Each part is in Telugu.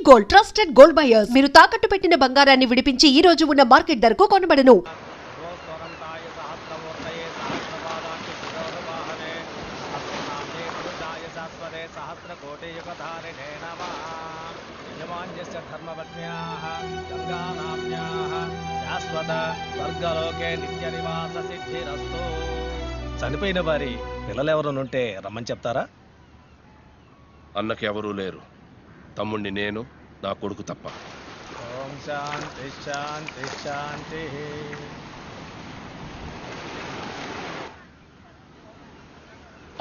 Gold, trusted gold buyers. మీరు తాకట్టు పెట్టిన బంగారాన్ని విడిపించి ఈ రోజు ఉన్న మార్కెట్ ధరకు కొనబడను. చనిపోయిన వారి పిల్లలెవరనుంటే రమ్మని చెప్తారా? అన్నకి ఎవరూ లేరు. తమ్ముణ్ణి నేను, నా కొడుకు తప్ప. ఓం శాంతి శాంతి శాంతి.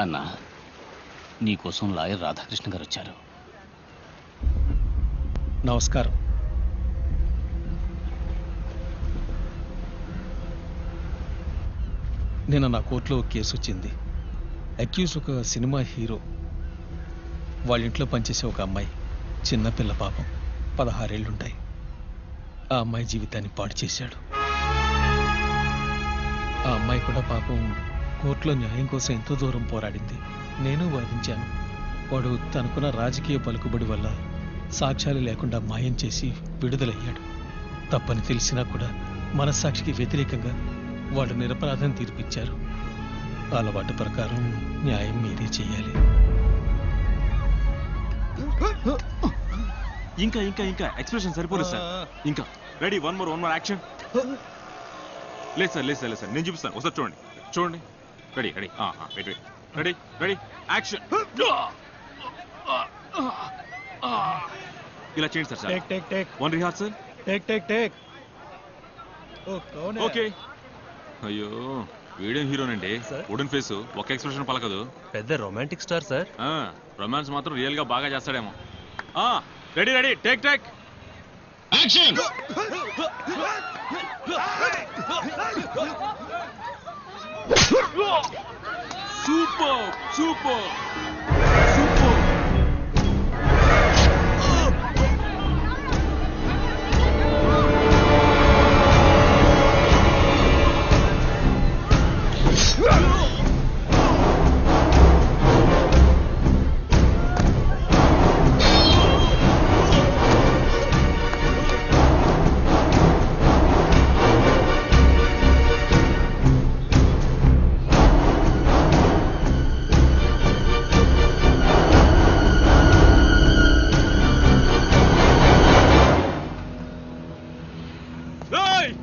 అన్నా, నీకోసం లాయర్ రాధాకృష్ణ గారు వచ్చారు. నమస్కారం. నిన్న నా కోర్టులో ఒక కేసు వచ్చింది. అక్యూజ్ ఒక సినిమా హీరో. వాళ్ళ ఇంట్లో పనిచేసే ఒక అమ్మాయి, చిన్నపిల్ల, పాపం 16 ఏళ్ళుంటాయి. ఆ అమ్మాయి జీవితాన్ని పాడు చేశాడు. ఆ అమ్మాయి కూడా పాపం కోర్టులో న్యాయం కోసం ఎంతో దూరం పోరాడింది. నేను వాదించాను. వాడు తనకున్న రాజకీయ పలుకుబడి వల్ల సాక్ష్యాలు లేకుండా మాయం చేసి విడుదలయ్యాడు. తప్పని తెలిసినా కూడా మనస్సాక్షికి వ్యతిరేకంగా వాళ్ళు నిరపరాధం తీర్పిచ్చారు. అలవాటు ప్రకారం న్యాయం మీరే చేయాలి. ఇంకా ఇంకా ఇంకా ఎక్స్ప్రెషన్ సరిపోలేదు సార్. ఇంకా రెడీ, వన్ మోర్ యాక్షన్. లేదు సార్, లేదు సార్, లేదు సార్, నేను చూపిస్తాను. ఒకసారి చూడండి, చూడండి. Ready ready wait wait, ready ready action. ఇలా చేయండి sir. Take take take one rehearsal. Take take take. Okay. అయ్యో, వీడియో హీరోనండి. వుడెన్ ఫేస్, ఒక ఎక్స్ప్రెషన్ పలకదు. పెద్ద రొమాంటిక్ స్టార్ సార్. రొమాన్స్ మాత్రం రియల్ గా బాగా చేస్తాడేమో. Ready ready take take action. Super super super.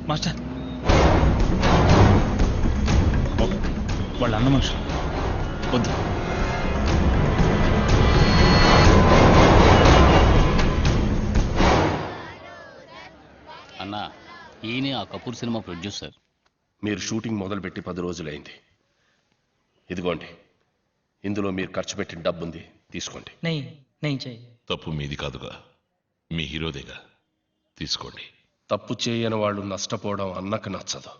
Master, వాళ్ళ అన్న మనుషులు వద్దు. అన్నా, ఈయనే ఆ కపూర్ సినిమా ప్రొడ్యూసర్. మీరు షూటింగ్ మొదలుపెట్టి 10 రోజులైంది. ఇదిగోండి, ఇందులో మీరు ఖర్చు పెట్టిన డబ్బుంది, తీసుకోండి. తప్పు మీది కాదుగా, మీ హీరోదేగా, తీసుకోండి. తప్పు చేయని వాళ్ళు నష్టపోవడం అన్నకు నచ్చదు.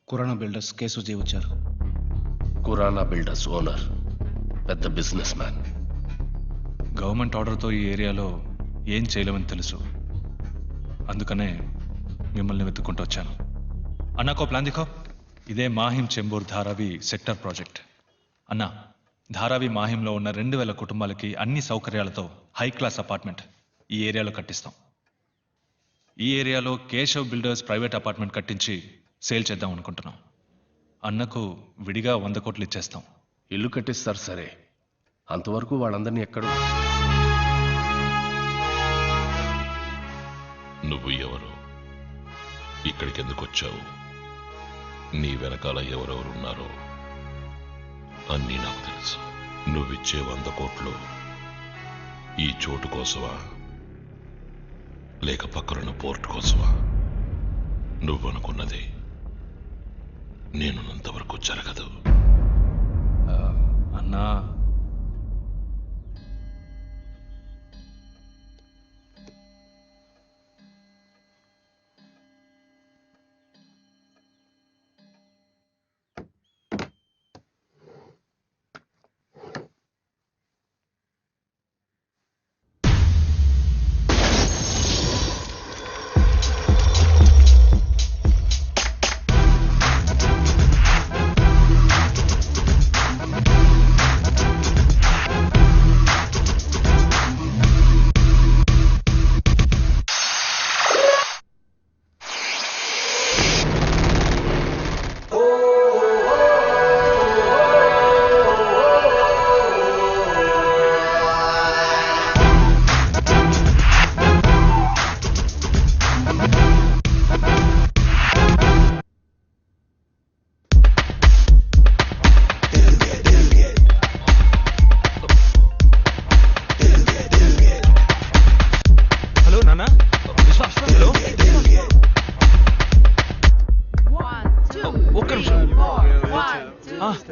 కురానా బిల్డర్స్ కేసు వచ్చారు. కురానా బిల్డర్స్ ఓనర్ పెద్ద బిజినెస్ మ్యాన్. గవర్నమెంట్ ఆర్డర్తో ఈ ఏరియాలో ఏం చేయలేమని తెలుసు. అందుకనే మిమ్మల్ని వెతుక్కుంటూ వచ్చాను. అన్నాకో ప్లాన్ దిఖో. ఇదే మాహిం చెంబూర్ ధారావి సెక్టర్ ప్రాజెక్ట్. అన్నా, ధారావి మాహింలో ఉన్న 2000 కుటుంబాలకి అన్ని సౌకర్యాలతో హై క్లాస్ అపార్ట్మెంట్ ఈ ఏరియాలో కట్టిస్తాం. ఈ ఏరియాలో కేశవ్ బిల్డర్స్ ప్రైవేట్ అపార్ట్మెంట్ కట్టించి సేల్ చేద్దాం అనుకుంటున్నాం. అన్నకు విడిగా 100 కోట్లు ఇచ్చేస్తాం. ఇల్లు కట్టిస్తారు సరే, అంతవరకు వాళ్ళందరినీ ఎక్కడ? నువ్వు ఎవరు, ఇక్కడికి ఎందుకు వచ్చావు, నీ వెనకాల ఎవరెవరున్నారో అన్నీ నాకు తెలుసు. నువ్విచ్చే 100 కోట్లు ఈ చోటు కోసమా, లేక పక్కనున్న పోర్ట్ కోసమా? నువ్వనుకున్నది నేనున్నంతవరకు జరగదు. అన్నా,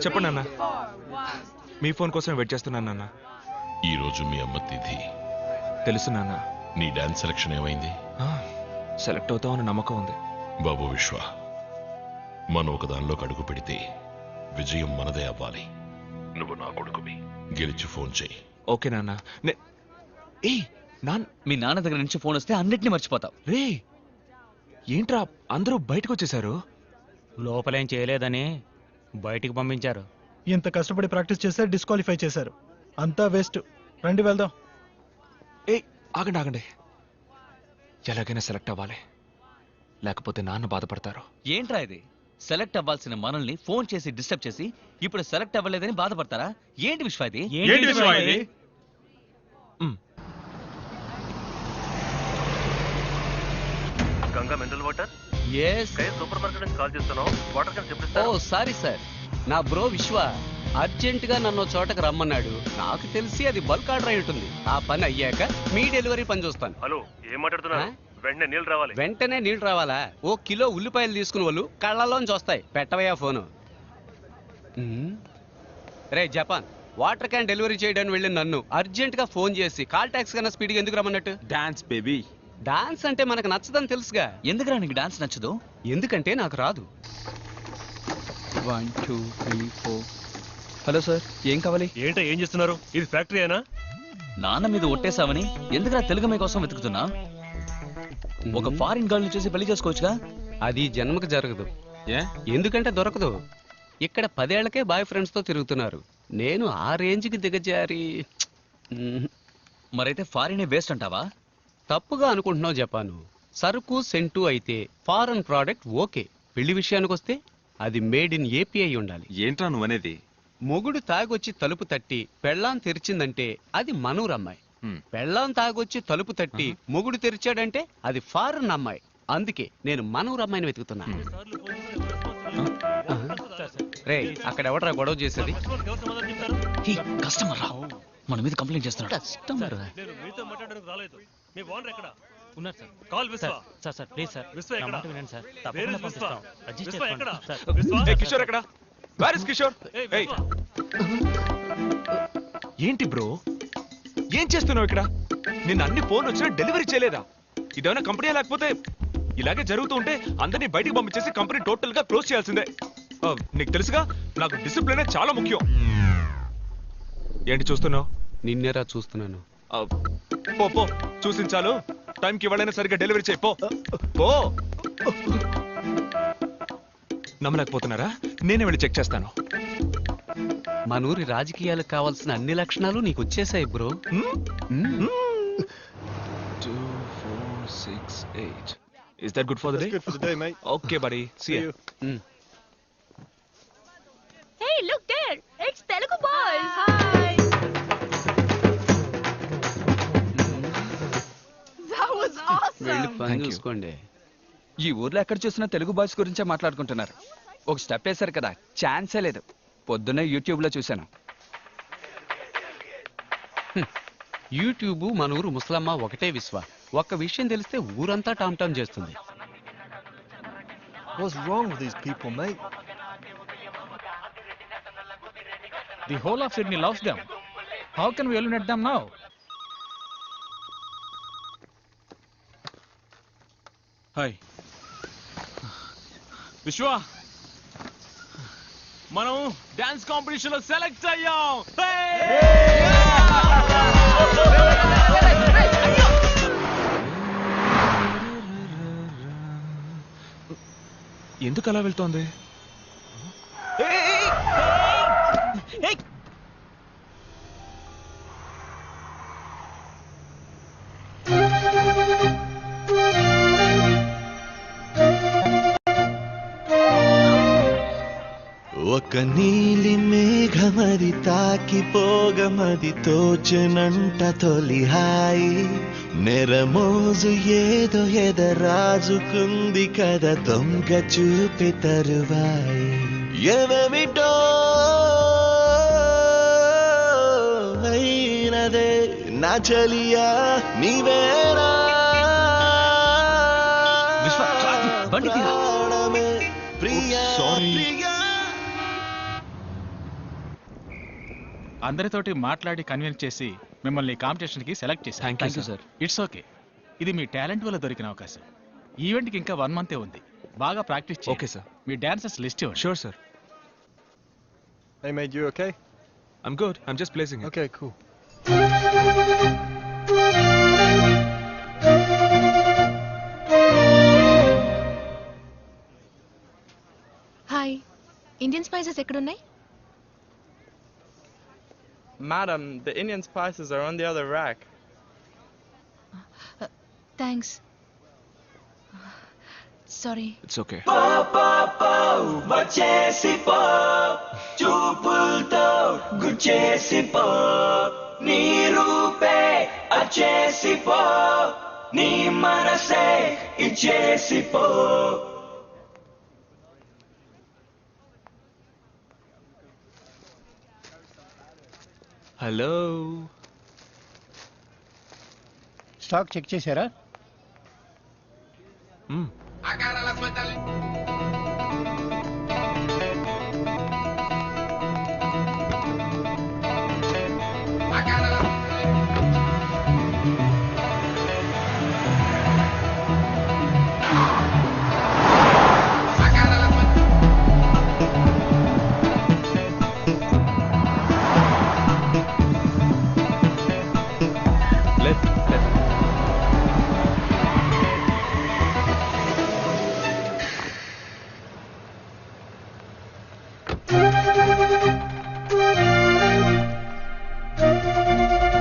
చెప్పండి నాన్న. మీ ఫోన్ కోసం వెయిట్ చేస్తున్నాను నాన్న. ఈ రోజు మీ అమ్మ తిథి. తెలుసు నాన్న. నీ డాన్స్ సెలక్షన్ ఏమైంది? సెలెక్ట్ అవుతామని నమ్మకం ఉంది. బాబు విశ్వ, మనం ఒక దానిలోకి అడుగు పెడితే విజయం మనదే అవ్వాలి. నువ్వు నా కొడుకువి, గెలిచి ఫోన్ చేయి. ఓకే నాన్న. మీ నాన్న దగ్గర నుంచి ఫోన్ వస్తే అన్నిటిని మర్చిపోతావు. రే ఏంట్రా అందరూ బయటకు వచ్చేసారు? లోపలేం చేయలేదని బయటికి పంపించారు. ఇంత కష్టపడి ప్రాక్టీస్ చేస్తే డిస్క్వాలిఫై చేశారు. అంతా వేస్ట్. రండి వెళ్దాం. ఆగండి ఆగండి. ఎలాగైనా సెలెక్ట్ అవ్వాలి, లేకపోతే నాన్న బాధపడతారు. ఏంట్రా ఇది? సెలెక్ట్ అవ్వాల్సిన మనల్ని ఫోన్ చేసి డిస్టర్బ్ చేసి ఇప్పుడు సెలెక్ట్ అవ్వలేదని బాధపడతారా? ఏంటి విశ్వ ఇది? Ganga mineral water. Super market నుంచి కాల్ చేస్తున్నావు. వాటర్ క్యాన్ చెప్పిస్తా. ఓ సారీ సార్, నా బ్రో విశ్వ అర్జెంట్ గా నన్ను చోటకు రమ్మన్నాడు. నాకు తెలిసి అది బల్క్ ఆర్డర్ అయి ఉంటుంది. ఆ పని అయ్యాక మీ డెలివరీ పని చూస్తాను. హలో, ఏం మాట్లాడుతున్నా? వెంటనే నీళ్ళు రావాలి. వెంటనే నీళ్లు రావాలా? ఓ కిలో ఉల్లిపాయలు తీసుకుని వాళ్ళు కళ్ళలోంచి వస్తాయి. పెట్టవయ్యా ఫోను. రే జపాన్, వాటర్ క్యాన్ డెలివరీ చేయడానికి వెళ్ళిన నన్ను అర్జెంట్ గా ఫోన్ చేసి కాల్ ట్యాక్స్ కన్నా స్పీడ్గా ఎందుకు రమ్మన్నట్టు? Dance baby. డాన్స్ అంటే మనకు నచ్చదని తెలుసుగా. ఎందుకురా నీకు డాన్స్ నచ్చదు? ఎందుకంటే నాకు రాదు. 1 2 3 4. హలో సార్, ఏం కావాలి? ఏంటో ఏం చేస్తున్నారు? ఇది ఫ్యాక్టరీ అయినా? నాన్న మీద ఒట్టేసావని ఎందుకురా తెలుగు మీ కోసం వెతుకుతున్నా? ఒక ఫారిన్ గర్ల్ ని చూసి పెళ్లి చేసుకోవచ్చుగా. అది జన్మకు జరగదు. ఎందుకంటే దొరకదు. ఇక్కడ 10 ఏళ్లకే బాయ్ ఫ్రెండ్స్ తో తిరుగుతున్నారు. నేను ఆ రేంజ్కి దిగజారి. మరైతే ఫారినే వేస్ట్ అంటావా? తప్పుగా అనుకుంటున్నావు జపాను. సరుకు సెంటు అయితే ఫారెన్ ప్రోడక్ట్ ఓకే. పెళ్లి విషయానికి వస్తే అది మేడ్ ఇన్ ఏపీ అయి ఉండాలి. ఏంట్రా నువ్వనేది? మొగుడు తాగొచ్చి తలుపు తట్టి పెళ్ళాం తెరిచిందంటే అది మనూరు అమ్మాయి. పెళ్ళాం తాగొచ్చి తలుపు తట్టి మొగుడు తెరిచాడంటే అది ఫారెన్ అమ్మాయి. అందుకే నేను మనూరు అమ్మాయిని వెతుకుతున్నా. రే అక్కడ ఎవడరా గొడవ చేసేది? కస్టమర్ రా, మన మీద కంప్లైంట్ చేస్తున్నాడు. కస్టమర్ ఉన్నారు సార్. కాల్ విశ్వ. సార్ ప్లీజ్ సార్, నా మాట వినండి సార్. తప్పకుండా పంపిస్తాం. అడ్జస్ట్ చేసుకోండి సార్. కిషోర్ ఎక్కడ? Where is Kishore? ఏంటి బ్రో, ఏం చేస్తున్నావు ఇక్కడ? నిన్న అన్ని ఫోన్ వచ్చినా డెలివరీ చేయలేదా? ఇదేమైనా కంపెనీ లేకపోతే ఇలాగే జరుగుతూ ఉంటే అందరినీ బయటికి పంపించేసి కంపెనీ టోటల్ గా క్లోజ్ చేయాల్సిందే. నీకు తెలుసుగా, నాకు డిసిప్లిన్ చాలా ముఖ్యం. ఏంటి చూస్తున్నావు? నిన్నేరా చూస్తున్నాను. పో పో, చూసించాలు. టైంకి ఇవ్వాలైనా సరిగ్గా డెలివరీ చేయి. పో పో. నమ్మలేకపోతున్నారా? నేనే వెళ్ళి చెక్ చేస్తాను. మనూరి రాజకీయాలకు కావాల్సిన అన్ని లక్షణాలు నీకు వచ్చేసాయి bro. 2 4 6 8. Is that good for the day? Good for the day, mate. Okay, buddy. See you. Hey, look there. It's Telugu boys. Hi. That was వెళ్ళి awesome. పని చూసుకోండి. ఈ ఊర్లో ఎక్కడ చూసినా తెలుగు బాయ్స్ గురించే మాట్లాడుకుంటున్నారు. ఒక స్టెప్ వేశారు కదా, ఛాన్సే లేదు. పొద్దున్నే యూట్యూబ్లో చూశాను. యూట్యూబ్ మన ఊరు ముసలమ్మ ఒకటే విశ్వ. ఒక్క విషయం తెలిస్తే ఊరంతా టామ్ టామ్ చేస్తుంది. What's wrong with these people, mate? The whole of Sydney loves them. How can we eliminate them now? Hi విశ్వ, మనం డాన్స్ కాంపిటీషన్ లో సెలెక్ట్ అయ్యాం. ఎందుకు అలా వెళ్తోంది? ఒక నీలి మేఘమది తాకిపోగమది తోచనంట తొలి హాయి. నెరమోజు ఏదో ఎదరాజుకుంది కదా దొంగ చూపి తరువాయి. ఏమేమిటో అయినదే నా చలియా నీవేనా బండి తీరా. ప్రాణమే ప్రియా సారీ. ప్రియా. అందరితోటి మాట్లాడి కన్విన్స్ చేసి మిమ్మల్ని కాంపిటీషన్కి సెలెక్ట్ చేశాను. Thank you, sir. It's okay. ఇది మీ టాలెంట్ వల్ల దొరికిన అవకాశం. ఈవెంట్కి ఇంకా 1 month ఉంది. బాగా ప్రాక్టీస్ చేయండి. Okay sir. మీ డాన్సర్స్ లిస్ట్ ఇవ్వండి. Sure sir. Hey mate, you okay? I'm good. I'm just placing it. Okay, cool. Hi, Indian spices ఎక్కడున్నాయి? Madam, the Indian spices are on the other rack. Thanks. Sorry. It's okay. వచ్చేసి పో చూపులతో గుచ్చేసి పో నీ రూపే అచ్చేసి పో నీ మనసే ఇచ్చేసి పో. హలో. స్టాక్ చెక్ చేశారా?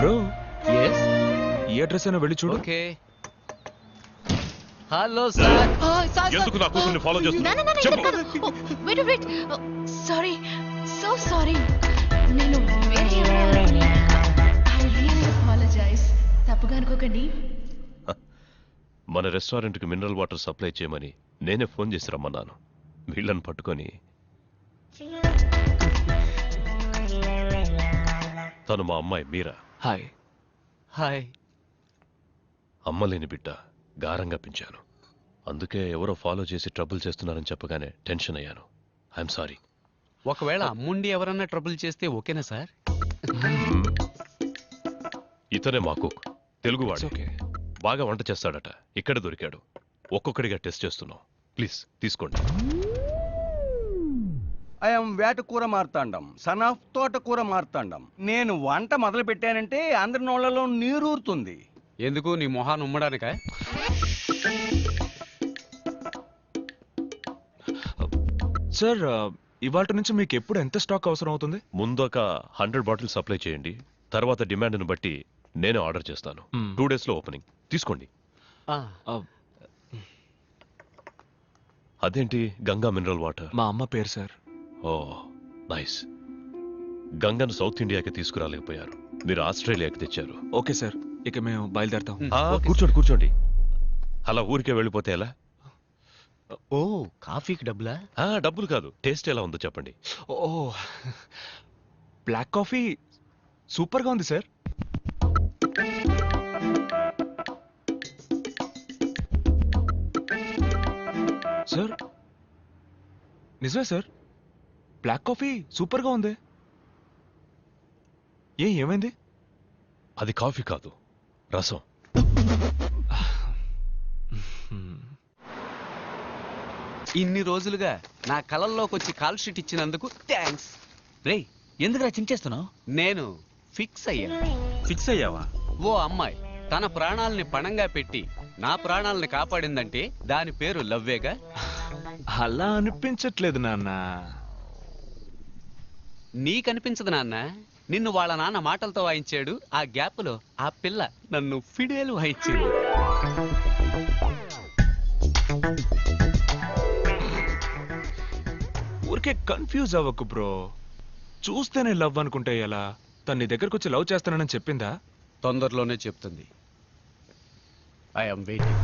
బ్రో, ఎస్, ఈ అడ్రస్ అయినా వెళ్ళి చూడు. ఓకే. Hello sir. ఎందుకు నా కూతుర్ని follow wait wait, sorry, so sorry. నేను వేరే అనుకుని ఐ రియల్లీ అపాలజైజ్. తప్పుగా అనుకోకండి. మన రెస్టారెంట్కి మినరల్ వాటర్ సప్లై చేయమని నేనే ఫోన్ చేసి రమ్మన్నాను. వీళ్ళని పట్టుకొని తను మా అమ్మాయి మీరా. హాయ్. హాయ్. అమ్మలేని బిడ్డ, గారంగా పెంచాను. అందుకే ఎవరో ఫాలో చేసి ట్రబుల్ చేస్తున్నారని చెప్పగానే టెన్షన్ అయ్యాను. I'm sorry. ఒకవేళ అమ్ముండి ఎవరన్నా ట్రబుల్ చేస్తే ఓకేనా సార్? ఇతనే మా కుక్, తెలుగువాడు. బాగా వంట చేస్తాడట. ఇక్కడ దొరికాడు. ఒక్కొక్కడిగా టెస్ట్ చేస్తున్నాం. ప్లీజ్ తీసుకోండి. ఐఎమ్ వేటకూర మార్తాండం, సన్ ఆఫ్ తోటకూర మార్తాండం. నేను వంట మొదలు పెట్టానంటే అందరి నోళ్లలో నీరూరుతుంది. ఎందుకు, నీ మొహాన్ని ఉమ్మడానిక? సార్, ఇవాళ నుంచి మీకు ఎప్పుడు ఎంత స్టాక్ అవసరం అవుతుంది? ముందు ఒక 100 బాటిల్ సప్లై చేయండి. తర్వాత డిమాండ్ను బట్టి నేనే ఆర్డర్ చేస్తాను. 2 days లో ఓపెనింగ్. తీసుకోండి. అదేంటి గంగా మినరల్ వాటర్? మా అమ్మ పేరు సార్. ఓ నైస్. గంగను సౌత్ ఇండియాకి తీసుకురాలేకపోయారు. మీరు ఆస్ట్రేలియాకి తెచ్చారు. ఓకే సార్, ఇక మేము బయలుదేరుతాం. కూర్చోండి కూర్చోండి. అలా ఊరికే వెళ్ళిపోతే ఎలా? ఓ, కాఫీకి డబ్బులా? డబ్బులు కాదు, టేస్ట్ ఎలా ఉందో చెప్పండి. ఓ, బ్లాక్ కాఫీ సూపర్గా ఉంది సార్. సార్, నిజమే సార్, బ్లాక్ కాఫీ సూపర్గా ఉంది. ఏమైంది? అది కాఫీ కాదు, రసం. ఇన్ని రోజులుగా నా కలల్లోకి వచ్చి కాల్ షీట్ ఇచ్చినందుకు థ్యాంక్స్. రేయ్, ఎందుకురా చించేస్తున్నావు? నేను ఫిక్స్ అయ్యాను. ఫిక్స్ అయ్యావా? ఓ అమ్మాయి తన ప్రాణాలని పణంగా పెట్టి నా ప్రాణాలని కాపాడిందంటే దాని పేరు లవ్వేగా. అలా అనిపించట్లేదు నాన్న. నీకనిపించదు నాన్న. నిన్ను వాళ్ళ నాన్న మాటలతో వాయించాడు. ఆ గ్యాప్లో ఆ పిల్ల నన్ను ఫిడేలు వాయించింది. ఊరికే కన్ఫ్యూజ్ అవ్వకు బ్రో. చూస్తేనే లవ్ అనుకుంటే ఎలా? తన నీ దగ్గరకు వచ్చి లవ్ చేస్తానని చెప్పిందా? తొందరలోనే చెప్తుంది. I'm waiting.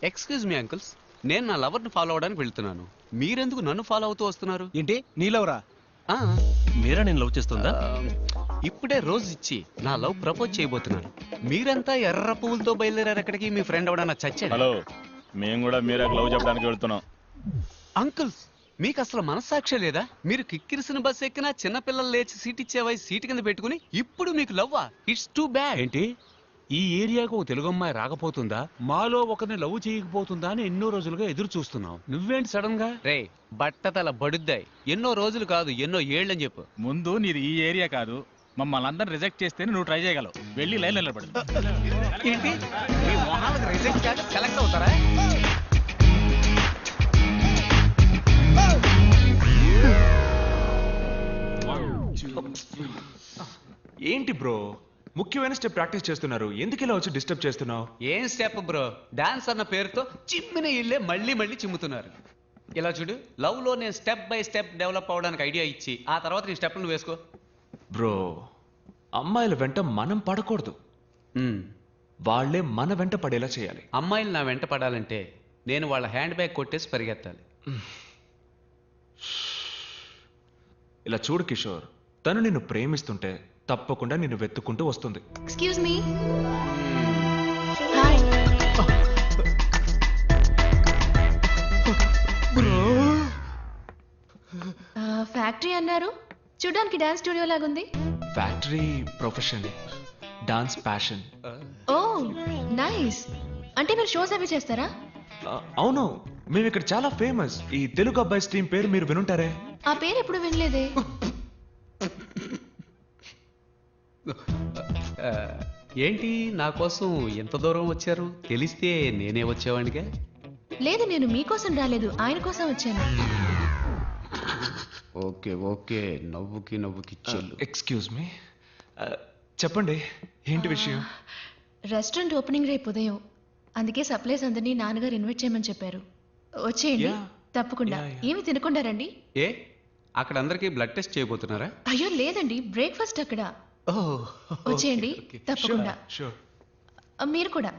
Excuse me uncles, నేను నా లవర్ని ఫాలో అవడానికి వెళ్తున్నాను. మీరెందుకు నన్ను ఫాలో అవుతూ వస్తున్నారు? ఏంటి నీలవరా? మీరా నేను లవ్ చేస్తుందా? ఇప్పుడే రోజు ఇచ్చి నా లవ్ ప్రపోజ్ చేయబోతున్నాను. మీరంతా ఎర్ర పువ్వులతో బయలుదేరారు ఎక్కడికి? మీ ఫ్రెండ్ ఎవడన్నా చచ్చాడు? హలో, మేము కూడా మీరాకు లవ్ చెప్పడానికి వెళ్తున్నాం. అంకుల్స్, మీకు అసలు మనస్సాక్షి లేదా? మీరు కిక్కిరిసిన బస్ ఎక్కినా చిన్నపిల్లలు లేచి సీట్ ఇచ్చేవై సీట్ కింద పెట్టుకుని ఇప్పుడు మీకు లవ్వా? It's too bad. ఏంటి ఈ ఏరియాకు ఒక తెలుగు అమ్మాయి రాకపోతుందా, మాలో ఒకరిని లవ్ చేయకపోతుందా అని ఎన్నో రోజులుగా ఎదురు చూస్తున్నావు. నువ్వేంటి సడన్ గా? రే బట్టతల బడుద్దాయి, ఎన్నో రోజులు కాదు ఎన్నో ఏళ్ళని చెప్పు. ముందు నీది ఈ ఏరియా కాదు, మమ్మల్ని అందరిని రిజెక్ట్ చేస్తేనే నువ్వు ట్రై చేయగలవు. వెళ్ళి లైన్ నిలబడు. ఏంటి మీ మొహాలకు రిజెక్ట్ కాక సెలెక్ట్ అవుతారా? ఏంటి బ్రో, ముఖ్యమైన స్టెప్ ప్రాక్టీస్ చేస్తున్నారు, ఎందుకు ఇలా వచ్చి డిస్టర్బ్ చేస్తున్నావు? ఏం స్టెప్ బ్రో, డాన్స్ అన్న పేరుతో చిమ్మిన ఇల్లే మళ్ళీ మళ్ళీ చిమ్ముతున్నారు. ఇలా చూడు, లవ్ లో నేను స్టెప్ బై స్టెప్ డెవలప్ అవడానికి ఐడియా ఇచ్చి ఆ తర్వాత నీ స్టెప్ నువ్వు వేసుకో. బ్రో, అమ్మాయిల వెంట మనం పడకూడదు, వాళ్ళే మన వెంట పడేలా చేయాలి. అమ్మాయిలు నా వెంట పడాలంటే నేను వాళ్ళ హ్యాండ్ బ్యాగ్ కొట్టేసి పరిగెత్తాలి. ఇలా చూడు కిషోర్, తను నిన్ను ప్రేమిస్తుంటే తప్పకుండా నిన్ను వెతుక్కుంటూ వస్తుంది. Excuse me. హాయ్. ఫ్యాక్టరీ అన్నారు, చూడడానికి డాన్స్ స్టూడియో లాగుంది. Factory profession, dance passion. Oh nice. అంటే మీరు షోస్ అవి చేస్తారా? అవును, మేము ఇక్కడ చాలా ఫేమస్. ఈ తెలుగు అబ్బాయి స్ట్రీమ్ పేరు మీరు వినుంటారే? ఆ పేరు ఎప్పుడు వినలేదే. ఏంటి నా కోసం ఎంత దూరం వచ్చారు? తెలిస్తే నేనే వచ్చేవాడిగా. లేదు, నేను మీకోసం రాలేదు, ఆయన కోసం వచ్చాను. ఓకే ఓకే, నవ్వుకి నవ్వుకి చెల్లు. ఎక్స్క్యూజ్ మీ, చెప్పండి ఏంటి విషయం? రెస్టారెంట్ ఓపెనింగ్ రేపు ఉదయం, అందుకే సప్లైస్ అందరినీ నాన్నగారు ఇన్వైట్ చేయమని చెప్పారు. వచ్చేయండి. తప్పకుండా. ఏమి తినకుండా రండి. ఏ అక్కడ అందరికీ బ్లడ్ టెస్ట్ చేయబోతున్నారా? అయ్యో లేదండి, బ్రేక్ఫాస్ట్ అక్కడ. వచ్చేయండి తప్పకుండా. మీరు కూడా.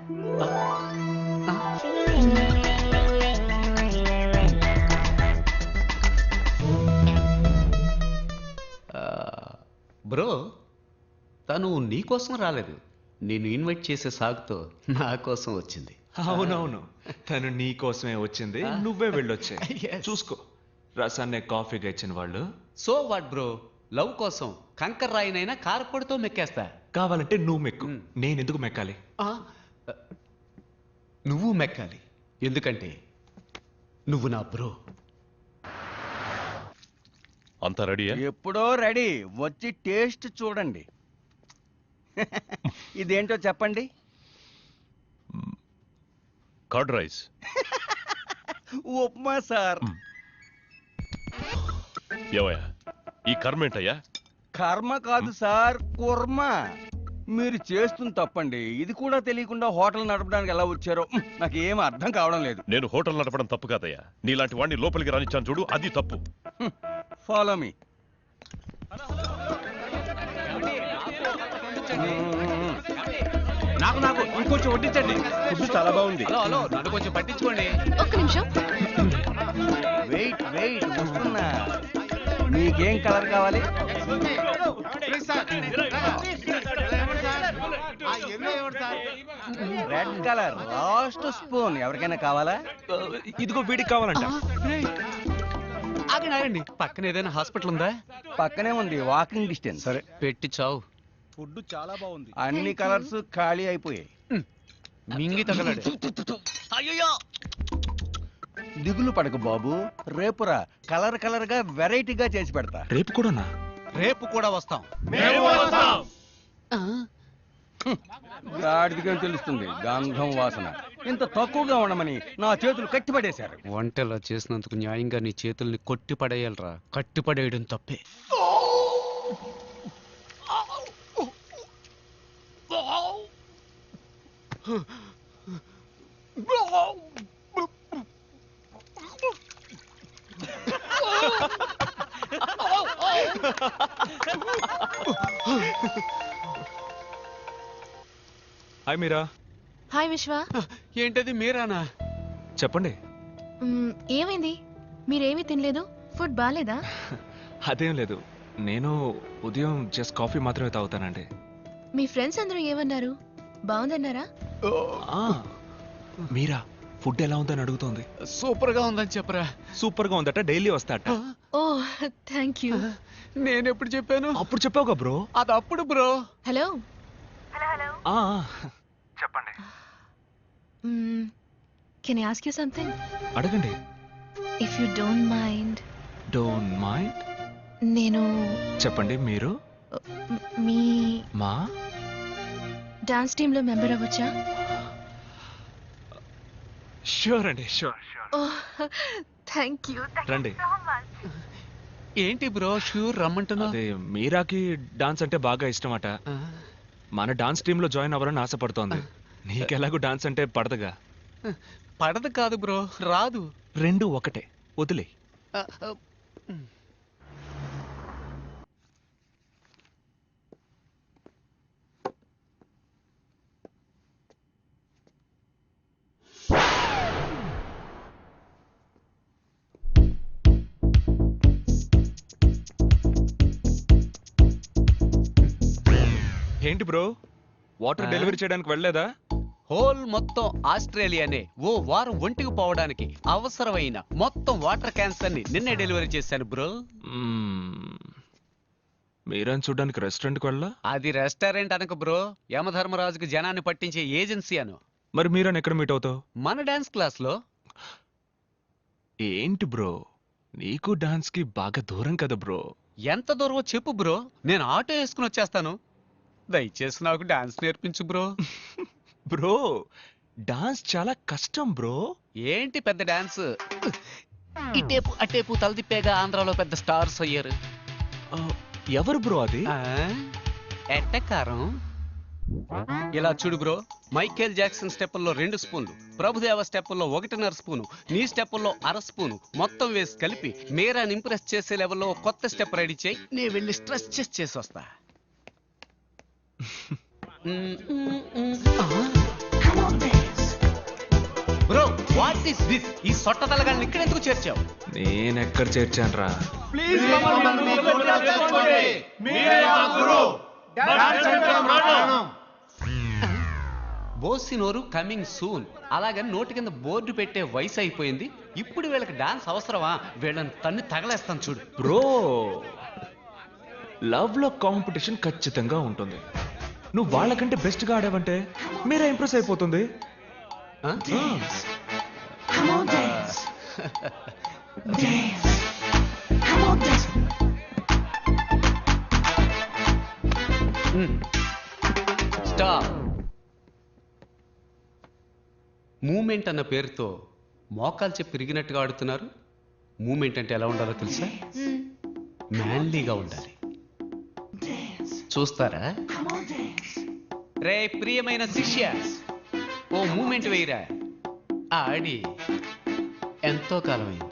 బ్రో, తను నీ కోసం రాలేదు, నేను ఇన్వైట్ చేసే సాగుతో నా కోసం వచ్చింది. అవునవును, తను నీ కోసమే వచ్చింది, నువ్వే వెళ్ళొచ్చే. చూసుకో, రసాన్నే కాఫీగా ఇచ్చిన వాళ్ళు. సో వాట్ బ్రో, లవ్ కోసం కంకర్ రాయినైనా కారపొడితో మెక్కేస్తా. కావాలంటే నువ్వు మెక్కు, నేను ఎందుకు మెక్కాలి? నువ్వు మెక్కాలి, ఎందుకంటే నువ్వు నా బ్రో. అంతా రెడీయా? ఎప్పుడో రెడీ, వచ్చి టేస్ట్ చూడండి. ఇదేంటో చెప్పండి. Curd rice. ఉప్మా సార్. ఏవయ్యా, ఈ కర్మ ఏంటయ్యా? కర్మ కాదు సార్, కుర్మ. మీరు చేస్తుంది తప్పండి. ఇది కూడా తెలియకుండా హోటల్ నడపడానికి ఎలా వచ్చారో నాకు ఏం అర్థం కావడం లేదు. నేను హోటల్ నడపడం తప్పు కాదయ్యా, నీలాంటి వాడిని లోపలికి రానిచ్చాను చూడు, అది తప్పు. Follow me. నాకు నాకు ఇంకొంచెం వడ్డించండి. ఫుడ్ చాలా బాగుంది. హలో హలో, నన్ను కొంచెం పట్టించుకోండి. ఒక్క నిమిషం. వెయిట్ వెయిట్, వస్తున్నా. మీకేం కలర్ కావాలి? Red colour, last spoon. ఎవరికైనా కావాలా? ఇదిగో వీడికి కావాలంట. ఆగండి, పక్కన ఏదైనా హాస్పిటల్ ఉందా? పక్కనే ఉంది, వాకింగ్ డిస్టెన్స్. సరే పెట్టి చావు. ఫుడ్ చాలా బాగుంది. అన్ని కలర్స్ ఖాళీ అయిపోయాయి. మింగి తగలడు. అయ్యో, దిగులు పడకు బాబు, రేపురా కలర్ కలర్ గా వెరైటీగా చేసి పెడతా. రేపు కూడానా? రేపు కూడా వస్తాం. గాడిదిగా తెలుస్తుంది గంధం వాసన. ఇంత తక్కువగా ఉండమని నా చేతులు కట్టిపడేశారు. వంటలా చేసినందుకు న్యాయంగా నీ చేతుల్ని కొట్టి పడేయాలరా. కట్టి పడేయడం తప్పే. హాయ్ మీరా. హాయ్ విశ్వ. ఏంటది మీరానా? చెప్పండి. ఏమైంది? మీరేమీ తినలేదు? ఫుడ్ బాగాలేదా? అదేం లేదు, నేను ఉదయం జస్ట్ కాఫీ మాత్రమే తాగుతానండి. మీ ఫ్రెండ్స్ అందరూ ఏమన్నారు? బాగుందన్నారా? మీరా ఫుడ్ ఎలా ఉందని అడుగుతోంది. సూపర్ గా ఉందని చెప్పరా. సూపర్ గా ఉందట, డైలీ వస్తాట. Oh thank you. నేను ఎప్పుడు చెప్పాను? అప్పుడు చెప్పావుగా బ్రో. అది అప్పుడు బ్రో. హలో చెప్పండి. Can I ask you something? అడగండి. If you don't mind. Don't mind? నేను చెప్పండి. మీరు మీ మా డాన్స్ టీమ్ లో మెంబర్ అవ్వచ్చా? షూర్ అండి, షూర్. Thank you. రండి. ఏంటి బ్రో షూర్ రమ్మంటున్నా? అదే మీరాకి డాన్స్ అంటే బాగా ఇష్టమట. మన డాన్స్ టీమ్ లో జాయిన్ అవ్వాలని ఆశపడుతోంది. నీకెలాగూ డాన్స్ అంటే పడదుగా? పడదు కాదు బ్రో, రాదు. రెండు ఒకటే, వదిలే. ఏంటి బ్రో, వాటర్ డెలివరీ చేయడానికి వెళ్ళలేదా? హోల్ మొత్తం ఆస్ట్రేలియానే ఓ వారం ఒంటికి పోవడానికి అవసరమైన మొత్తం వాటర్ క్యాన్స్ అన్ని నిన్నే డెలివరీ చేశాను బ్రో. మీరని చూడడానికి రెస్టారెంట్కి వెళ్ళా? అది రెస్టారెంట్ అనక బ్రో, యమధర్మరాజుకి జనాన్ని పట్టించే ఏజెన్సీ అను. మరి మీరని ఎక్కడ మీట్ అవుతావు? మన డాన్స్ క్లాస్ లో. ఏంటి బ్రో, నీకు డాన్స్ కి బాగా దూరం కదా బ్రో. ఎంత దూరమో చెప్పు బ్రో, నేను ఆటో వేసుకుని వచ్చేస్తాను. దయచేసి నాకు డాన్స్ నేర్పించు బ్రో. బ్రో డాన్స్ చాలా కష్టం బ్రో. ఏంటి పెద్ద డాన్స్, ఇటేపు అటేపు తలదిప్పేగా ఆంధ్రాలో పెద్ద స్టార్స్ అయ్యారు. ఎవరు బ్రో అది? ఎట్టకారం. ఇలా చూడు బ్రో, మైకేల్ జాక్సన్ స్టెప్పుల్లో 2 స్పూన్లు, ప్రభుదేవ స్టెప్పుల్లో 1.5 స్పూను, నీ స్టెప్పుల్లో 1/2 స్పూను మొత్తం వేసి కలిపి మీరాని ఇంప్రెస్ చేసే లెవెల్లో కొత్త స్టెప్ రెడీ చేయి. నేను వెళ్ళి స్ట్రెస్ చేసి వస్తా. Bro what is this? ఈ సొట్ట తలగాన్ని ఇక్కడ ఎందుకు చేర్చావు? నేనెక్కడ చేర్చాను రా? బోసినోరు కమింగ్ సూన్. అలాగని నోటి కింద బోర్డు పెట్టే వయసు అయిపోయింది. ఇప్పుడు వీళ్ళకి డాన్స్ అవసరమా? వీళ్ళని తన్ని తగలేస్తాను చూడు. బ్రో లవ్ లో కాంపిటీషన్ ఖచ్చితంగా ఉంటుంది. నువ్వు వాళ్ళకంటే బెస్ట్ గా ఆడావంటే మీరే ఇంప్రెస్ అయిపోతుంది. స్టాప్. మూమెంట్ అన్న పేరుతో మోకాలు చెప్పి తిరిగినట్టుగా ఆడుతున్నారు. మూమెంట్ అంటే ఎలా ఉండాలో తెలుసా? మ్యాన్లీగా ఉండాలి. చూస్తారా? రే ప్రియమైన శిష్య, ఓ మూమెంట్ వేయరా. ఆడి ఎంతో కాలమైంది.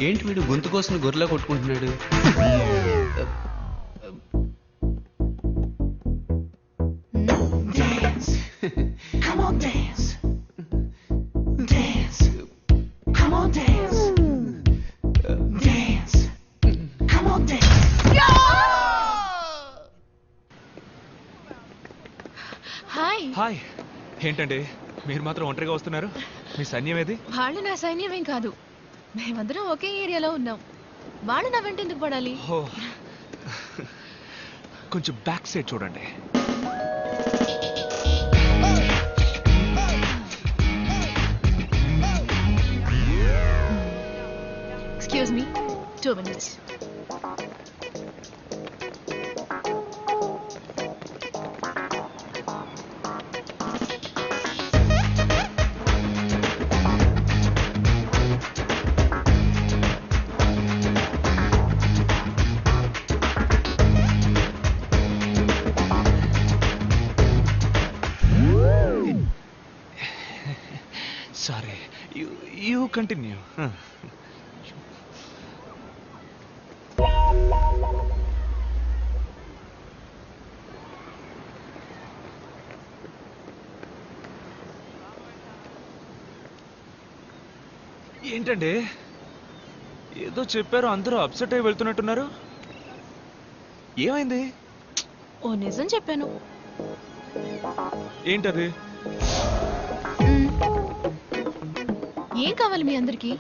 ఏంటి వీడు గొంతు కోసం గొర్రెలా కొట్టుకుంటున్నాడు? హాయ్. ఏంటండి మీరు మాత్రం ఒంటరిగా వస్తున్నారు? మీ సైన్యం ఏది? వాళ్ళు నా సైన్యమేం కాదు, మేమందరం ఒకే ఏరియాలో ఉన్నాం. వాళ్ళు నా వెంట ఎందుకు పడాలి? కొంచెం బ్యాక్ సైడ్ చూడండి. Excuse me, 2 minutes. Sorry, you continue. ఏంటండి ఏదో చెప్పారు, అందరూ అప్సెట్ అయి వెళ్తున్నట్టున్నారు. ఏమైంది? ఓ నిజం చెప్పాను. ఏంటది? ఏం కావాలి మీ అందరికి?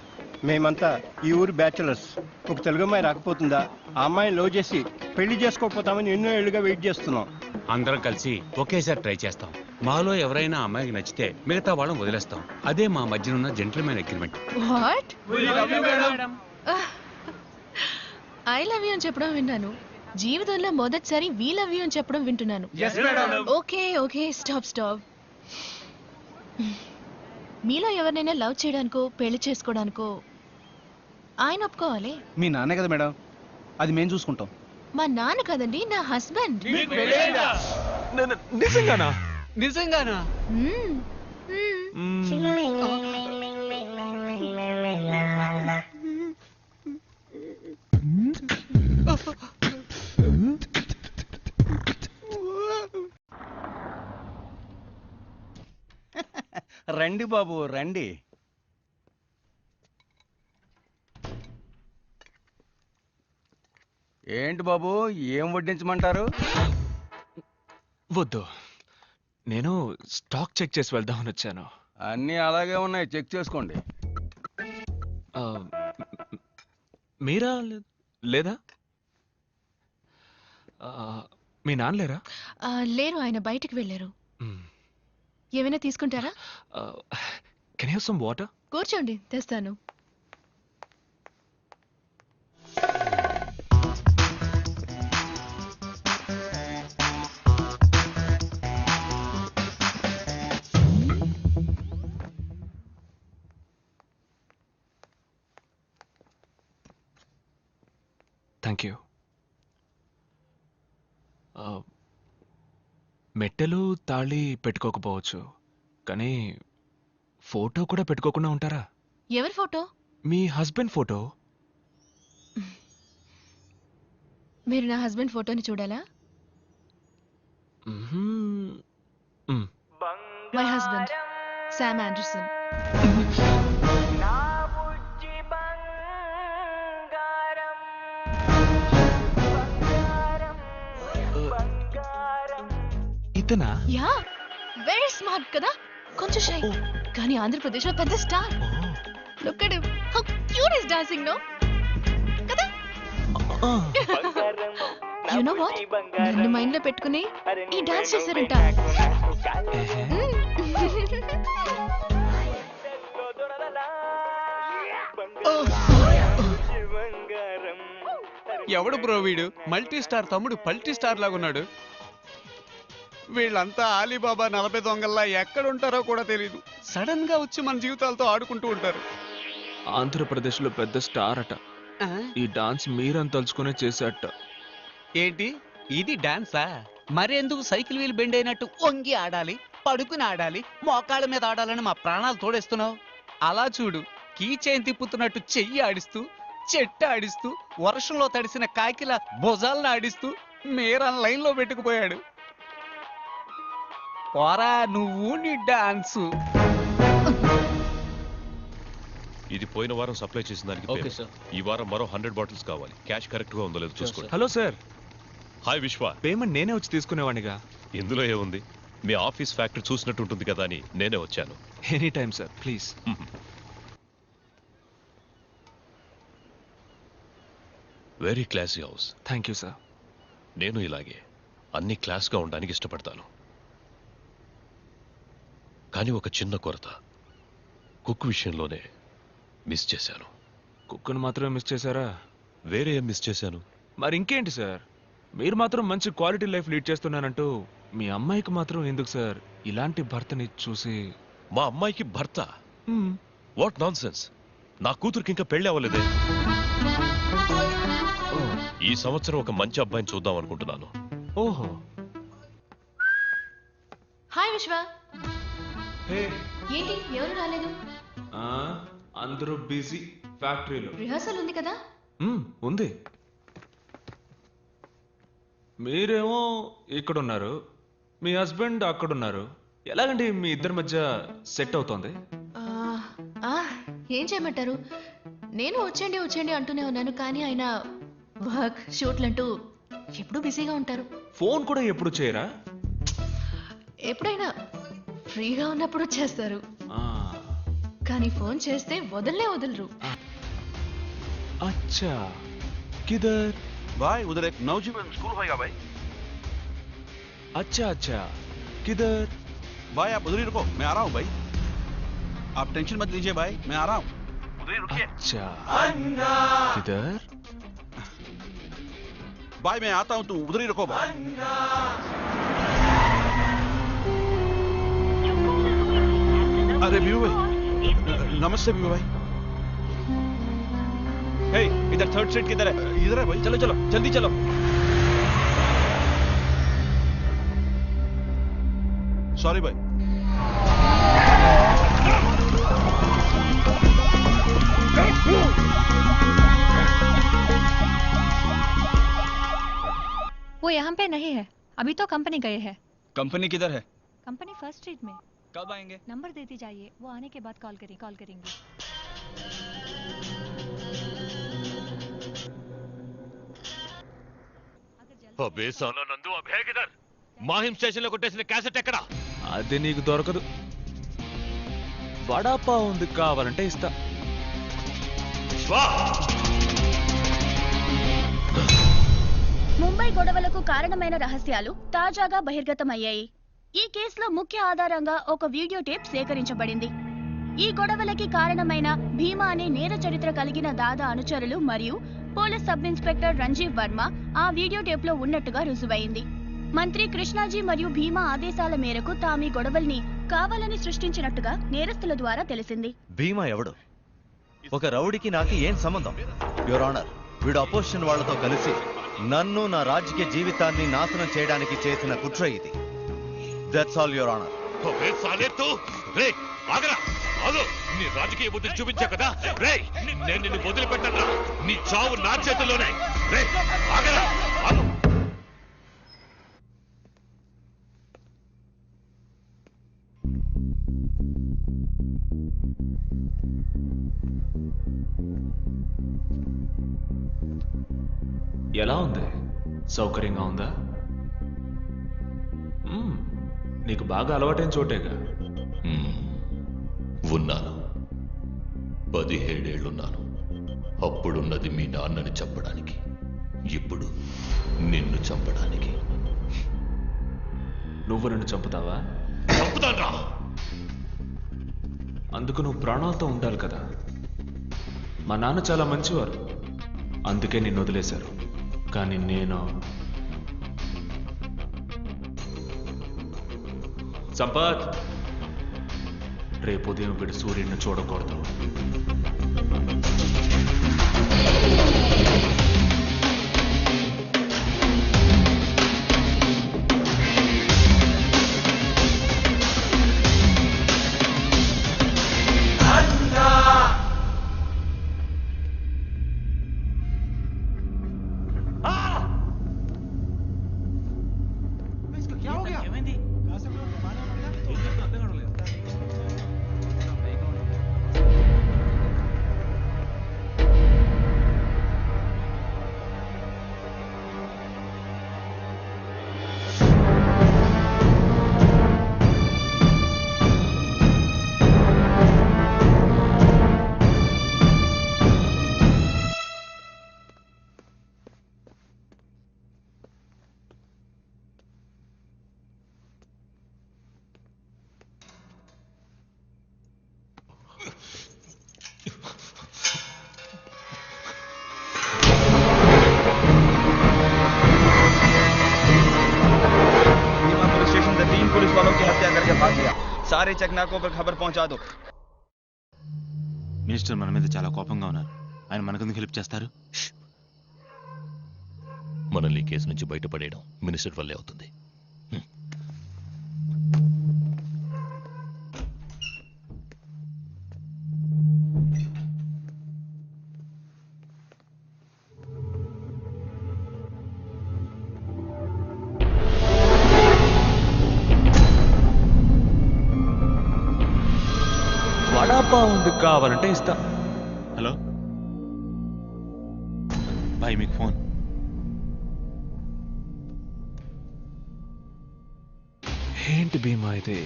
మేమంతా ఈ ఊరు బ్యాచులర్స్. ఒక తెలుగు అమ్మాయి రాకపోతుందా? ఆ అమ్మాయిని లవ్ చేసి పెళ్లి చేసుకోకపోతామని ఎన్నో ఏళ్ళుగా వెయిట్ చేస్తున్నాం. అందరం కలిసి ఒకేసారి ట్రై చేస్తాం. మాలో ఎవరైనా అమ్మాయికి నచ్చితే మిగతా వాళ్ళని వదిలేస్తాం. అదే మా మధ్యనున్న gentlemen agreement. What? I love you అని చెప్పడం విన్నాను. జీవితంలో మొదటిసారి వీ లవ్ యూ అని చెప్పడం వింటున్నాను. Okay okay, stop. మీలో ఎవరినైనా లవ్ చేయడానికో పెళ్లి చేసుకోవడానికో ఆయన ఒప్పుకోవాలి. మీ నాన్నే కదా మేడం, అది మేము చూసుకుంటాం. మా నాన్న కదండి, నా హస్బెండ్. నిజంగానా? నిజంగానా? రండి బాబు రండి. ఏంటి బాబు, ఏం వడ్డించమంటారు? వద్దు, నేను స్టాక్ చెక్ చేసి వెళ్దామని వచ్చాను. అన్నీ అలాగే ఉన్నాయి, చెక్ చేసుకోండి. మీరా లేదా? మీ నాన్న లేరా? లేరు, ఆయన బయటికి వెళ్ళారు. ఏమైనా తీసుకుంటారా? Can you have some water? కూర్చోండి, తెస్తాను. Thank you. మెట్టెలు తాళి పెట్టుకోకపోవచ్చు, కానీ ఫోటో కూడా పెట్టుకోకుండా ఉంటారా? ఎవరి ఫోటో? మీ హస్బెండ్ ఫోటో. మీరు నా హస్బెండ్ ఫోటోని చూడాలా? My husband Sam Anderson. ఇతనా? యా, వెరీ స్మార్ట్ కదా, కొంచెం షై, కానీ ఆంధ్రప్రదేశ్ లో పెద్ద star. Look at him, how cute is dancing no కదా. యు నో వాట్, నన్ను మైండ్ లో పెట్టుకుని ఈ డాన్స్ చేశారంట. ఎవడు బ్రో వీడు? మల్టీ స్టార్ తమ్ముడు పల్టీ స్టార్ లాగా ఉన్నాడు. వీళ్ళంతా ఆలీబాబా 40 దొంగల్లా ఎక్కడుంటారో కూడా తెలియదు. సడన్ గా వచ్చి మన జీవితాలతో ఆడుకుంటూ ఉంటారు. ఆంధ్రప్రదేశ్ లో పెద్ద స్టార్ అట. ఈ డాన్స్ మీరని తలుచుకునే చేసేట. ఏంటి ఇది డాన్సా? మరెందుకు సైకిల్ వీల్ బెండ్ అయినట్టు వంగి ఆడాలి, పడుకుని ఆడాలి, మోకాళ్ళ మీద ఆడాలని మా ప్రాణాలు తోడేస్తున్నావు? అలా చూడు, కీ చైన్ తిప్పుతున్నట్టు చెయ్యి ఆడిస్తూ, చెట్టు ఆడిస్తూ, వర్షంలో తడిసిన కాకిల భుజాలను ఆడిస్తూ మీరన్ లైన్ లో పెట్టుకుపోయాడు. పోరా నువ్వు నీ డాన్సు. ఇది పోయిన వారం సప్లై చేసిన దానికి ఓకే payment. ఈ వారం మరో 100 బాటిల్స్ కావాలి. క్యాష్ కరెక్ట్ గా ఉందో లేదో చూసుకోండి. Hello sir. హాయ్ విశ్వ. పేమెంట్ నేనే వచ్చి తీసుకునేవాడిగా. ఇందులో ఏముంది, మీ ఆఫీస్ ఫ్యాక్టరీ చూసినట్టు ఉంటుంది కదా అని నేనే వచ్చాను. Any time sir, please. Very classy house. Thank you sir. నేను ఇలాగే అన్ని క్లాస్గా ఉండడానికి ఇష్టపడతాను. కానీ ఒక చిన్న కొరత, కుక్ విషయంలోనే మిస్ చేశాను. కుక్కను మాత్రమే మిస్ చేశారా? వేరే ఏం మిస్ చేశాను? మరి ఇంకేంటి సార్, మీరు మాత్రం మంచి క్వాలిటీ లైఫ్ లీడ్ చేస్తున్నానంటూ మీ అమ్మాయికి మాత్రం ఎందుకు సార్ ఇలాంటి భర్తని చూసి? మా అమ్మాయికి భర్త? What non sense. నా కూతురికి ఇంకా పెళ్లి అవ్వలేదే. ఈ సంవత్సరం ఒక మంచి అబ్బాయిని చూద్దాం అనుకుంటున్నాను. ఓహో. హాయ్ విశ్వ. ఏంటి ఎవరు రాలేదు? అందరూ బిజీ ఫ్యాక్టరీలో. రిహార్సల్ ఉంది కదా? ఉంది. మీరేమో ఇక్కడున్నారు, మీ హస్బెండ్ అక్కడున్నారు. ఎలాగండి మీ ఇద్దరి మధ్య సెట్ అవుతోంది? ఏం చేయమంటారు? నేను వచ్చేయండి వచ్చేయండి అంటూనే ఉన్నాను, కానీ ఆయన వర్క్ షూట్లు అంటూ ఎప్పుడూ బిజీగా ఉంటారు. ఫోన్ కూడా ఎప్పుడు చేయరా? ఎప్పుడైనా ఫ్రీగా ఉన్నప్పుడు చేస్తారు, కానీ ఫోన్ చేస్తే వదలరు. अच्छा किधर? भाई उधर एक नौजवान स्कूल होएगा भाई। अच्छा किधर? भाई आप उधर ही रुको, मैं आ रहा हूँ भाई, आप टेंशन मत लीजिए भाई, मैं आ रहा हूँ, उधर ही रुकिए। अच्छा किधर? भाई मैं आता हूँ, तुम उधर ही रुको भाई। अरे बीबू भाई, नमस्ते बीबू भाई। हे, इधर थर्ड सीट किधर है? इधर है भाई। चलो चलो जल्दी चलो। सॉरी भाई। वो यहाँ पे नहीं है, अभी तो कंपनी गए हैं। कंपनी किधर है? कंपनी फर्स्ट स्ट्रीट में। कब आएंगे? नंबर देती जाइए, वो आने के बाद कॉल करेंगे। అబే సాలా నందు అబ్ హే కిధర్? మాహిం స్టేషన్ లో కొట్టేసిన క్యాసెట్ ఎక్కడ? అది నీకు దొరకదు. వడాపావ్ ఉంది, కావాలంటే ఇస్తా. ముంబై గొడవలకు కారణమైన రహస్యాలు తాజాగా బహిర్గతమయ్యాయి. ఈ కేసులో ముఖ్య ఆధారంగా ఒక వీడియో టేప్ సేకరించబడింది. ఈ గొడవలకి కారణమైన భీమా అనే నేర చరిత్ర కలిగిన దాదా అనుచరులు మరియు police sub inspector Ranjeev Varma ఆ వీడియో టేప్ లో ఉన్నట్టుగా రుజువైంది. మంత్రి కృష్ణాజీ మరియు భీమా ఆదేశాల మేరకు తామీ గొడవల్ని కావాలని సృష్టించినట్టుగా నేరస్తుల ద్వారా తెలిసింది. భీమా ఎవడు? ఒక రౌడీకి నాకు ఏం సంబంధం? యువర్ ఆనర్, వీడు అపోజిషన్ వాళ్లతో కలిసి నన్ను నా రాజకీయ జీవితాన్ని నాశనం చేయడానికి చేసిన కుట్ర ఇది. That's all your honour. అబే సాలే తు రే ఆగరా, ఆగు. నీ రాజకీయ బుద్ధి చూపించా కదా రే, నేను నిన్ను వదిలిపెట్టను రా. నీ చావు నా చేతుల్లోనే. రే ఆగరా, ఆగు. ఎలా ఉంది? సౌకర్యంగా ఉందా? నీకు బాగా అలవాటైన చోటేగా. ఉన్నాను, 17 ఏళ్లున్నాను. అప్పుడున్నది మీ నాన్నని చంపడానికి, ఇప్పుడు నిన్ను చంపడానికి. నువ్వు నన్ను చంపుతావా? చంపుతాన్రా. అందుకు నువ్వు ప్రాణాలతో ఉండాలి కదా. మా నాన్న చాలా మంచివారు, అందుకే నిన్ను వదిలేశారు. కానీ నేను సంపత్, రేపు ఉదయం వీడు సూర్యుడిని చూడకూడదు. सारे चकनाकों पर खबर पहुंचा दो। మినిస్టర్ మన మీద చాలా కోపంగా ఉన్నారు. ఆయన మనకెందుకు హెల్ప్ చేస్తారు? మనల్ని ఈ కేసు నుంచి బయటపడేయడం మినిస్టర్ వల్లే అవుతుంది. వడాపావ్ ఎందుకు కావాలంటే ఇస్తా. హలో బాయ్, మీకు ఫోన్. ఏంటి భీమా ఇది?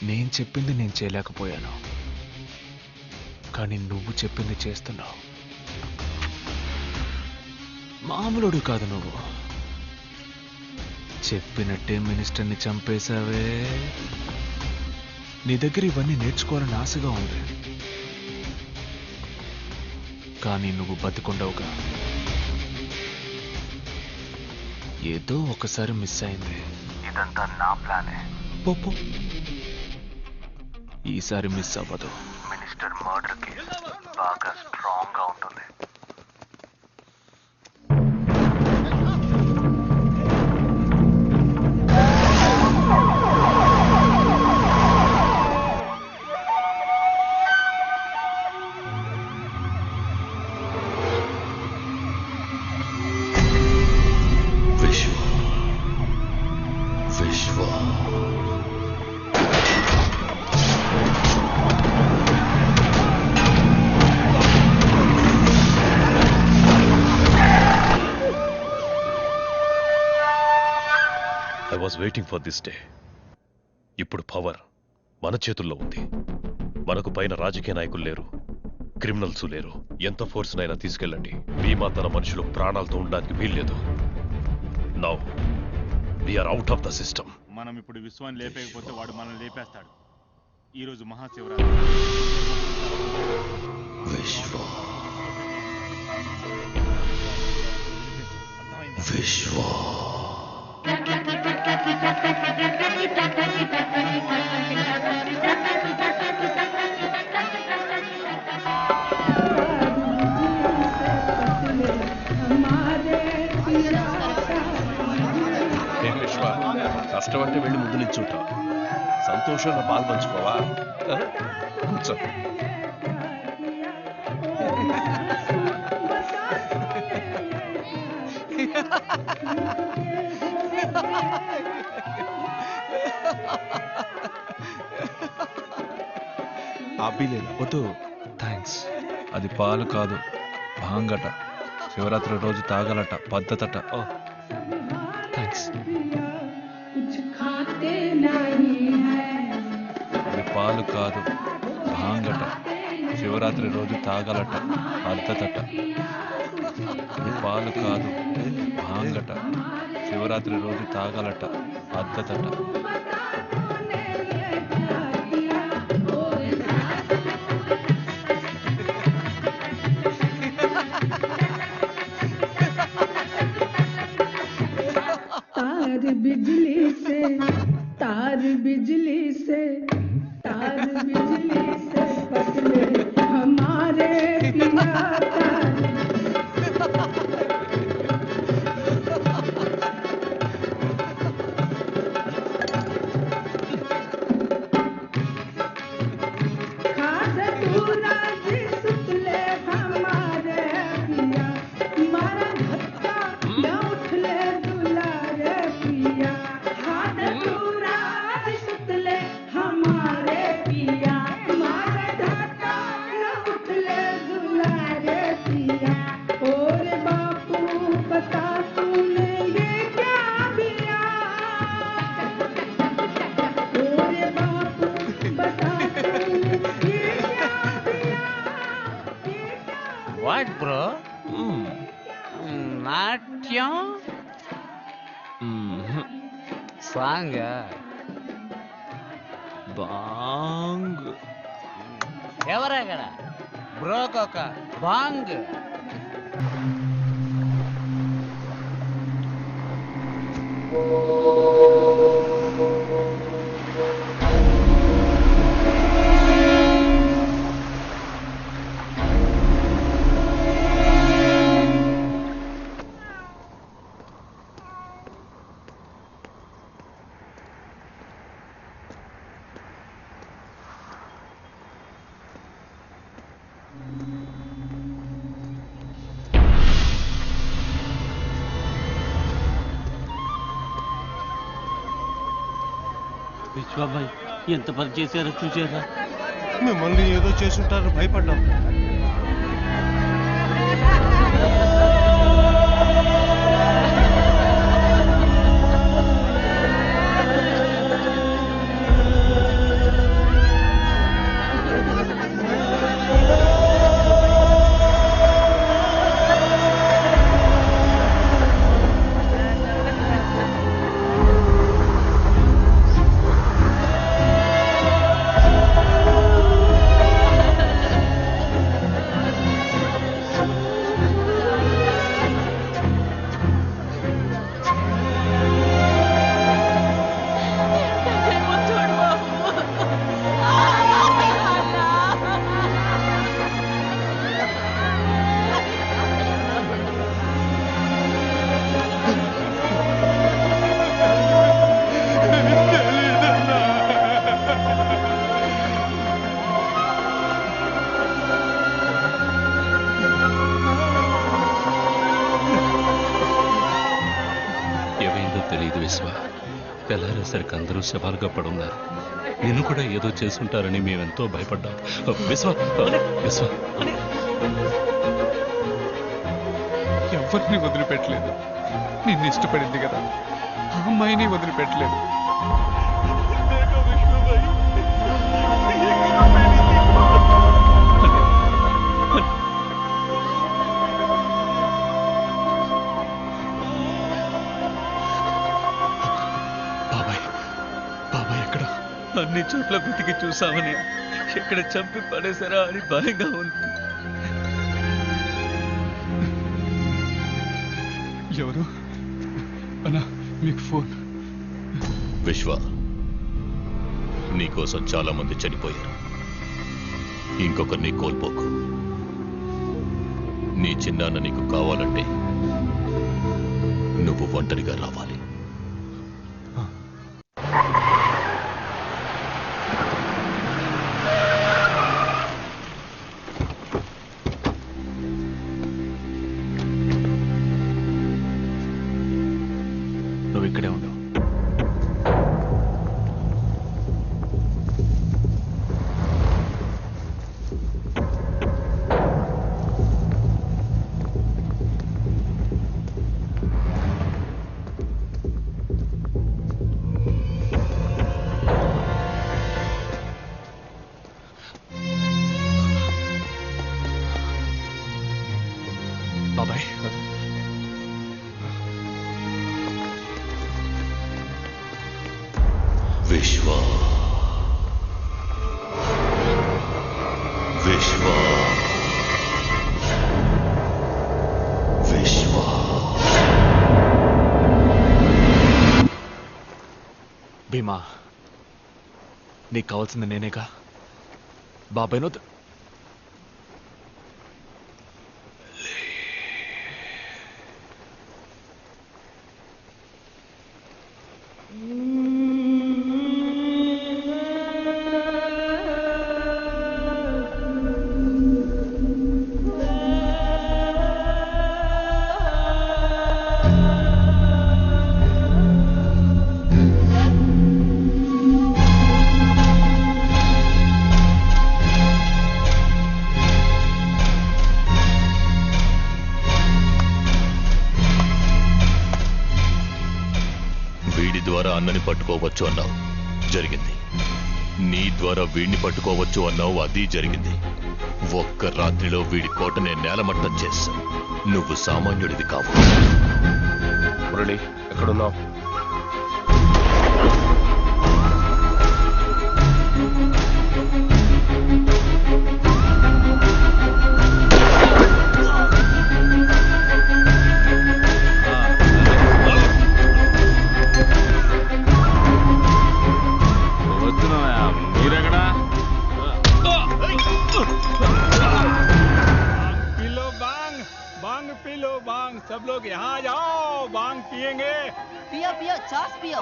నేను చెప్పింది నేను చేయలేకపోయాను, కానీ నువ్వు చెప్పింది చేస్తున్నావు. మామూలుడు కాదు నువ్వు. చెప్పినట్టే మినిస్టర్ని చంపేశావే. నీ దగ్గర ఇవన్నీ నేర్చుకోవాలని ఆశగా ఉంది, కానీ నువ్వు బతికుండవుగా. ఏదో ఒకసారి మిస్ అయింది. ఇదంతా నా ప్లానే. పో, ఈసారి మిస్ అవ్వదు. మినిస్టర్ మర్డర్ కేసు బాగా స్ట్రాంగ్ గా ఉంటుంది. Waiting for this day. ఇప్పుడు పవర్ మన చేతుల్లో ఉంది. మనకు పైన రాజకీయ నాయకులు లేరు, క్రిమినల్స్ లేరు. ఎంత ఫోర్స్ నైనా తీసుకెళ్ళండి, భీమా తన మనుషులు ప్రాణాలతో ఉండడానికి వీల్లేదు. Now we're out of the system. మనం ఇప్పుడు విశ్వాన్ని లేపేయకపోతే వాడు మనల్ని లేపేస్తాడు. ఈరోజు మహాశివరాత్రి. కష్టపడితే వెళ్ళి ముందు నిల్చుంటావు, సంతోషంగా పాలు పంచుకోవా? కూర్చో. వద్దు, థ్యాంక్స్. అది పాలు కాదు, భాంగట. శివరాత్రి రోజు తాగలట, పద్ధతట. థ్యాంక్స్. అది పాలు కాదు, భాంగట. శివరాత్రి రోజు తాగలట, పద్ధతట. ఇది పాలు కాదు, భాంగట. శివరాత్రి రోజు తాగలట, పద్ధతట. What, bro? నాట్యం సాంగ్ బాంగ్. ఎవరక్కడ బ్రోకొక బాంగ్. విశ్వాబాయ్ ఎంత పని చేశారో చూసారా? మిమ్మల్ని ఏదో చేసుంటారని భయపడ్డాం. తెల్లారేసరికి అందరూ శవాలుగా పడున్నారు. నిన్ను కూడా ఏదో చేసుంటారని మేమెంతో భయపడ్డాం. విశ్వ విశ్వ ఎవరిని వదిలిపెట్టలేదు. నిన్ను ఇష్టపడింది కదా, ఆ అమ్మాయిని వదిలిపెట్టలేదు. అన్ని చోట్ల వెతికి చూసామని ఎక్కడ చంపి పడేసారా అని భయంగా ఉంది. ఎవరు అన్నా మీకు ఫోన్? విశ్వ, నీకోసం చాలా మంది చనిపోయారు. ఇంకొకరిని కోల్పోకు. నీ చిన్నాన్న నీకు కావాలంటే నువ్వు ఒంటరిగా రావాలి. నువ్వు ఇక్కడే ఉండవు. బాబాయ్, విశ్వ విశ్వ విశ్వ భీమా, నీకు కావాల్సింది నేనేగా. బాబాయ్ను అన్నని పట్టుకోవచ్చు అన్నావు, జరిగింది. నీ ద్వారా వీడిని పట్టుకోవచ్చు అన్నావు, అది జరిగింది. ఒక్క రాత్రిలో వీడి కోటనే నేలమట్టం చేశావు. నువ్వు సామాన్యుడివి కావు. మురళి, ఎక్కడున్నావు? सब लोग यहाँ जाओ, भांग पिएंगे। पियो पियो, छाछ पियो।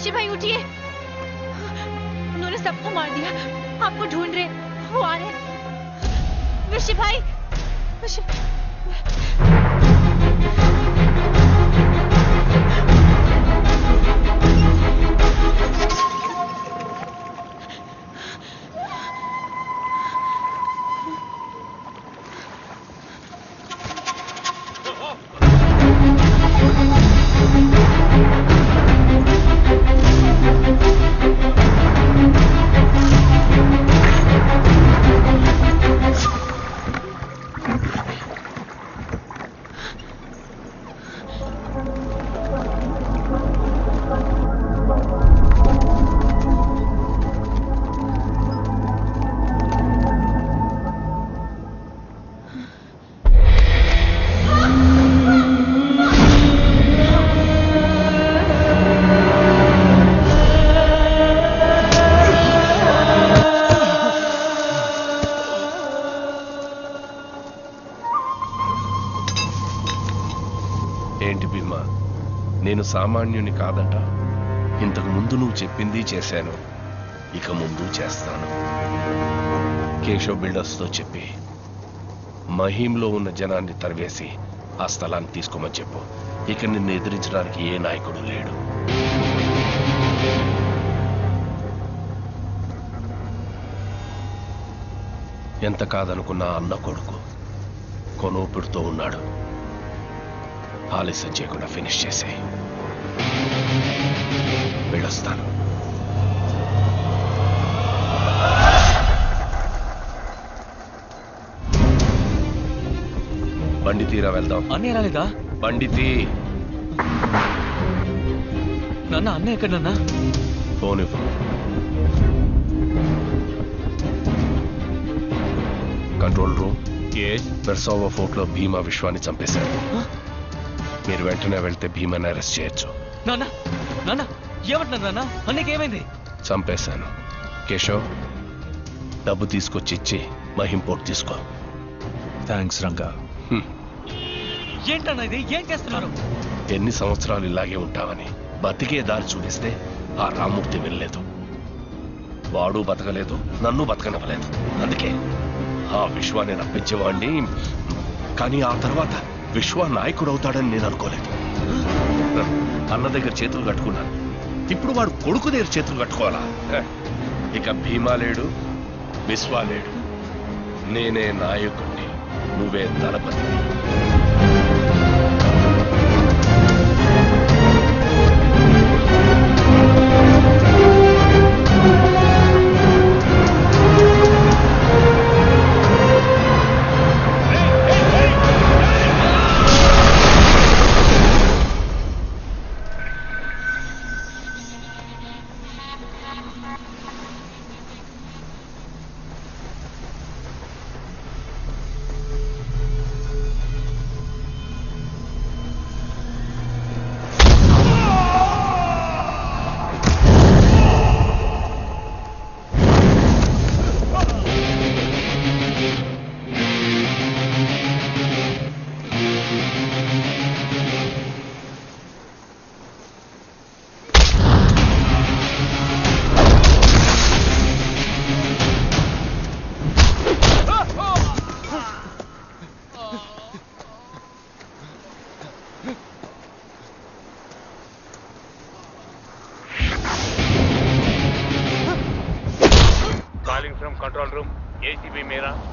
ऋषि भाई उठिए, उन्होंने सबको मार दिया, आपको ढूंढ रहे, वो आ रहे। ऋषि भाई, నేను సామాన్యుని కాదట. ఇంతకు ముందు నువ్వు చెప్పింది చేశాను, ఇక ముందు చేస్తాను. కేశవ్ బిల్డర్స్తో చెప్పి మహీంలో ఉన్న జనాన్ని తరివేసి ఆ స్థలాన్ని తీసుకోమని చెప్పు. ఇక నిన్ను ఎదిరించడానికి ఏ నాయకుడు లేడు. ఎంత కాదనుకున్నా అన్న కొడుకు కొనూపిడుతో ఉన్నాడు. ఆలస్యం చేయకుండా ఫినిష్ చేసే వెళ్ళొస్తాను. బండి తీరా వెళ్దాం. అన్నయ్య రాలేదా? బండి తీ. నాన్న అన్నయ్య ఎక్కడ నాన్న? ఫోన్ ఇవ్వు. Control room. వెర్సావా ఫోర్ట్ లో భీమా విశ్వాన్ని చంపేశారు. మీరు వెంటనే వెళ్తే భీమాని అరెస్ట్ చేయొచ్చు. నాన్న నాన్న ఏమంటున్నారు నాన్న? అన్నయ్యకి ఏమైంది? చంపేశాను. కేశవ్, డబ్బు తీసుకొచ్చి ఇచ్చి మహిం పోర్ట్ తీసుకో. థ్యాంక్స్ రంగా. ఏంటన్నా ఇది? ఏం చేస్తున్నారు? ఎన్ని సంవత్సరాలు ఇలాగే ఉంటావని బతికే దారి చూపిస్తే ఆ రామ్మూర్తి వెళ్ళలేదు. వాడు బతకలేదు, నన్ను బతకనివ్వలేదు. అందుకే ఆ విశ్వాన్ని రప్పించేవాడిని. కానీ ఆ తర్వాత విశ్వ నాయకుడు అవుతాడని నేను అనుకోలేదు. అన్న దగ్గర చేతులు కట్టుకున్నాను, ఇప్పుడు వాడు కొడుకు దగ్గర చేతులు కట్టుకోవాలా? ఇక భీమా లేడు, విశ్వ లేడు. నేనే నాయకుడిని, నువ్వే దళపతి.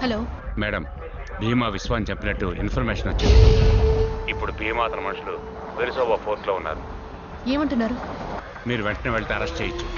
హలో మేడం, భీమా విశ్వాన్ని చెప్పినట్టు ఇన్ఫర్మేషన్ వచ్చింది. ఇప్పుడు భీమా అతని మనుషులు వెరిసోవా ఫోర్ట్ లో ఉన్నారు. ఏమంటున్నారు? మీరు వెంటనే వెళ్తే అరెస్ట్ చేయొచ్చు.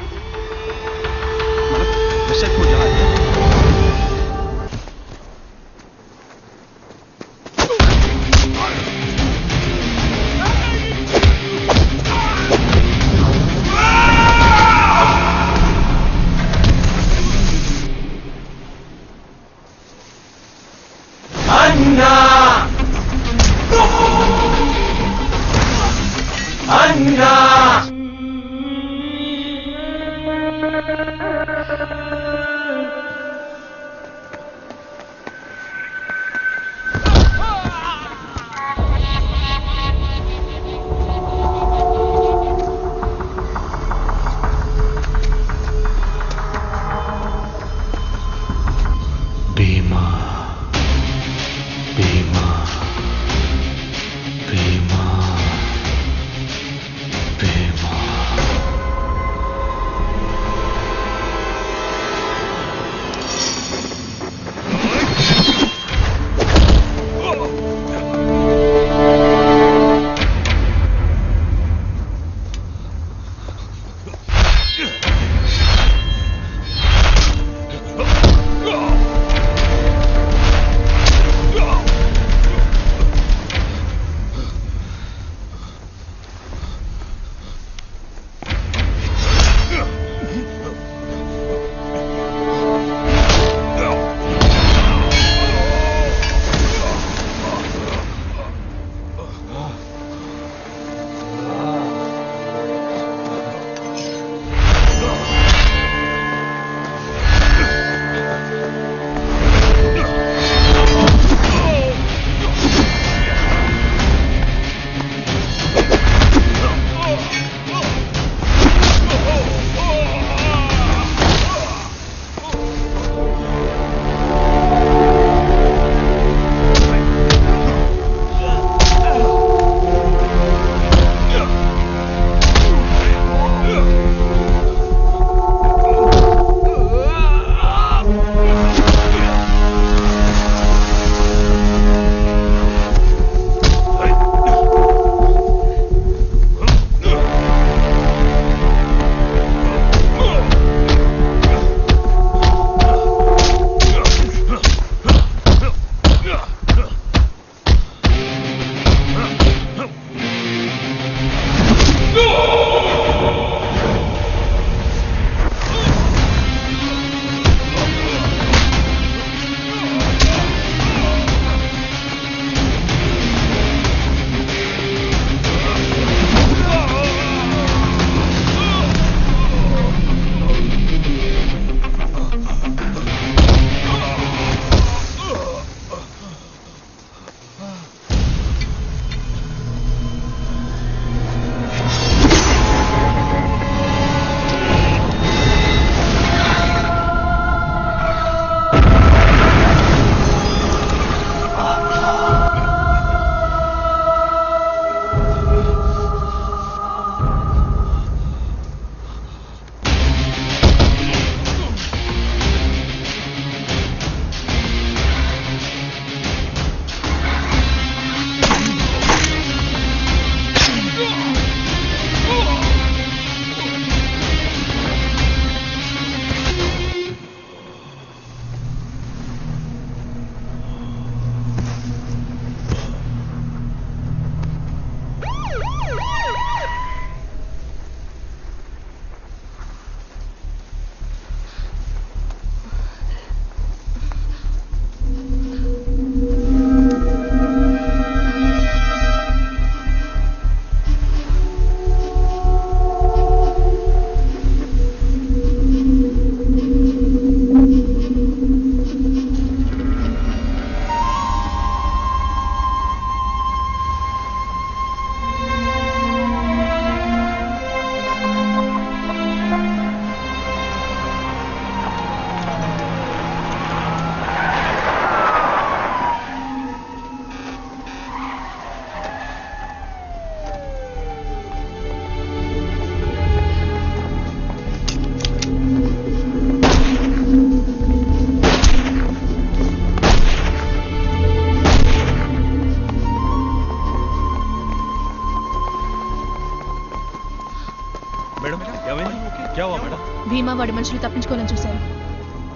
భీమా వాడి మనుషులు తప్పించుకోవాలని చూశారు,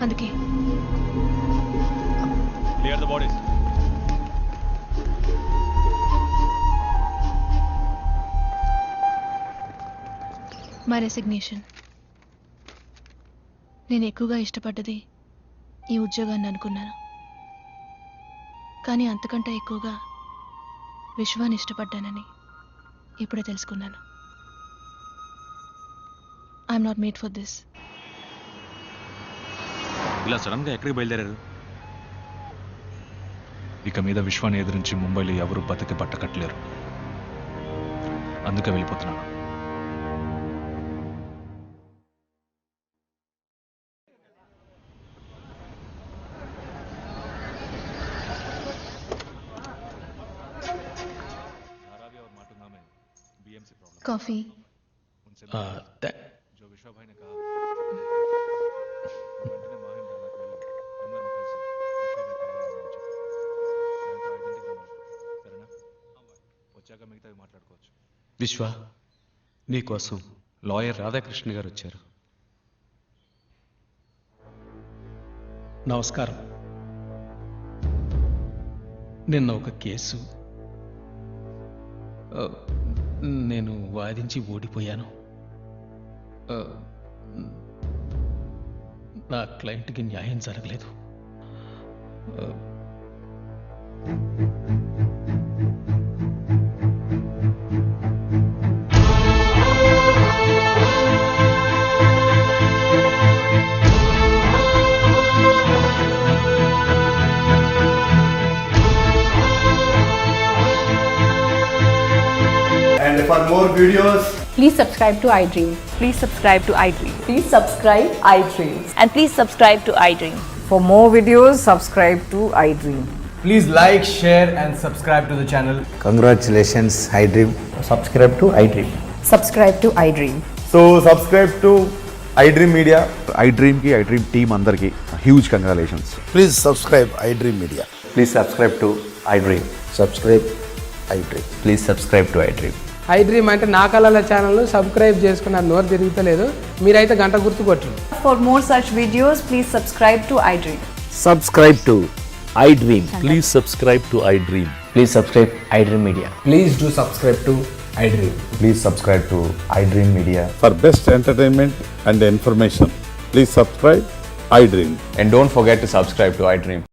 అందుకే. Clear the bodies. My resignation. నేను ఎక్కువగా ఇష్టపడ్డది ఈ ఉద్యోగాన్ని అనుకున్నాను, కానీ అంతకంటే ఎక్కువగా విశ్వాన్ని ఇష్టపడ్డానని ఇప్పుడే తెలుసుకున్నాను. I'm not made for this. ఇలా సడన్ గా ఎక్కడికి బయలుదేరారు? ఇక మీద విశ్వాన్ని ఎదురించి ముంబైలో ఎవరు బతికి పట్టకట్లేరు, అందుకే వెళ్ళిపోతున్నాను. కాఫీ. जो विश्वा भाई ने कहा వెంటనే మాహిం దగ్గరికి వెళ్ళి అందరిని కలిసి విశ్వా భాయ్ కావాలని చెప్పి సరేనా? వచ్చాక మిగతావి మాట్లాడుకోవచ్చు. విశ్వ, నీకోసం లాయర్ రాధాకృష్ణ గారు వచ్చారు. నమస్కారం. నిన్న ఒక కేసు నేను వాదించి ఓడిపోయాను. నా క్లయింట్కి న్యాయం జరగలేదు. And for more videos, please subscribe to iDream. Please subscribe to iDream. Please subscribe iDream. And please subscribe to iDream. For more videos, subscribe to iDream. please like, share and subscribe to the channel. Congratulations, iDream. Subscribe to iDream. Subscribe to iDream. So subscribe to iDream Media. iDream ki iDream team andarki huge congratulations. Please subscribe iDream Media. Please subscribe to iDream. Subscribe iDream. Please subscribe to iDream. iDream అంటే నా కళల ఛానల్ సబ్స్క్రైబ్ చేసుకున్న నోరు తిరుగుతలేదు, మీరైతే గంట గుర్తు కొట్టండి. For more such videos, please subscribe to iDream. Subscribe to iDream. Please subscribe to iDream. Please subscribe iDream Media. Please do subscribe to iDream. Please subscribe to iDream Media. For best entertainment and information, please subscribe iDream. And don't forget to subscribe to iDream.